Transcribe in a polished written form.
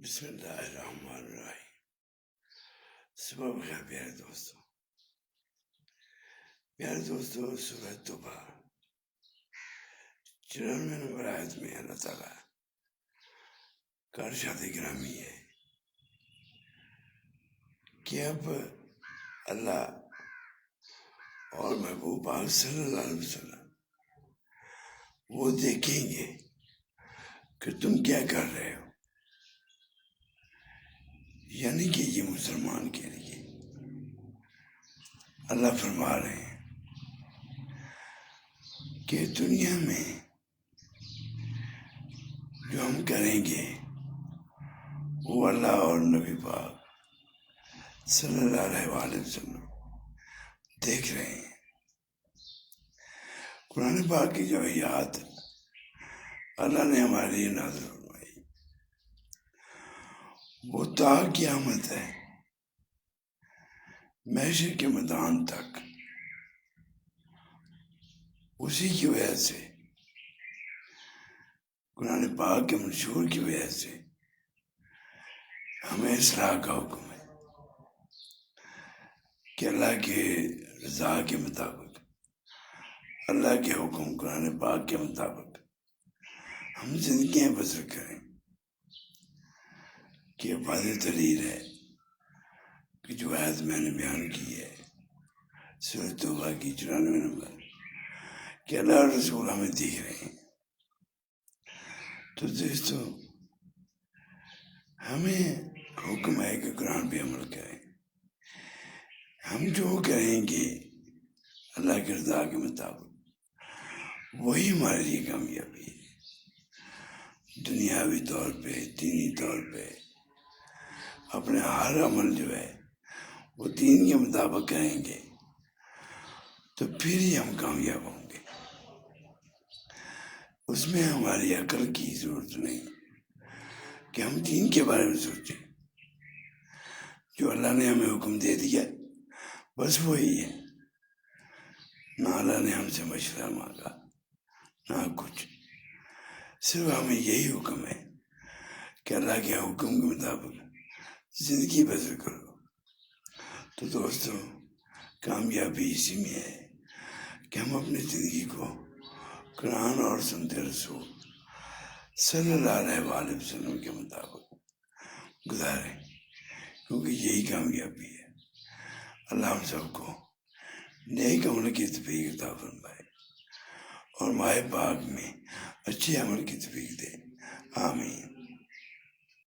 بسم اللہ الرحمن الرحیم۔ صبح بخیر پیارے دوستو، سورہ توبہ 94 نمبر آیت میں اللہ تعالیٰ کا ارشاد گرامی ہے کہ اب اللہ اور محبوب پاک صلی اللہ علیہ وسلم وہ دیکھیں گے کہ تم کیا کر رہے ہو، یعنی کہ یہ مسلمان کے لیے اللہ فرما رہے ہیں کہ دنیا میں جو ہم کریں گے وہ اللہ اور نبی پاک صلی اللہ علیہ وسلم دیکھ رہے ہیں۔ قرآن پاک کی جو آیات اللہ نے ہمارے لیے نازل فرمائی وہ تا قیامت ہے، محشر کے میدان تک اسی کی وجہ سے، قرآن پاک کے منشور کی وجہ سے ہمیں اصلاح کا حکم ہے کہ اللہ کے رضا کے مطابق، اللہ کے حکم قرآن پاک کے مطابق ہم زندگیاں بسر کریں۔ کہ واضح دلیل ہے کہ جو آیت میں نے بیان کی ہے سورہ توبہ کی 94 نمبر، کہ اللہ اور رسول ہمیں دیکھ رہے ہیں۔ تو دوستو، ہمیں حکم ہے کہ قرآن پہ عمل کریں۔ ہم جو کریں گے اللہ کے رضا کے مطابق وہی ہمارے لیے کامیابی ہے، دنیاوی طور پہ، دینی طور پہ۔ اپنے ہر عمل جو ہے وہ دین کے مطابق کریں گے تو پھر ہی ہم کامیاب ہوں گے۔ اس میں ہماری عقل کی ضرورت نہیں کہ ہم دین کے بارے میں سوچیں۔ جو اللہ نے ہمیں حکم دے دیا بس وہی ہے، نہ اللہ نے ہم سے مشورہ مانگا نہ کچھ، صرف ہمیں یہی حکم ہے کہ اللہ کے حکم کے مطابق زندگی بسر کرو۔ تو دوستو، کامیابی اسی میں ہے کہ ہم اپنی زندگی کو قرآن اور سنت رسول صلی اللہ علیہ وسلم کے مطابق گزاریں، کیونکہ یہی کامیابی ہے۔ اللہ ہم سب کو نیک عمل کی توفیق عطا فرمائے اور ماہ پاک میں اچھے عمل کی توفیق دے، آمین۔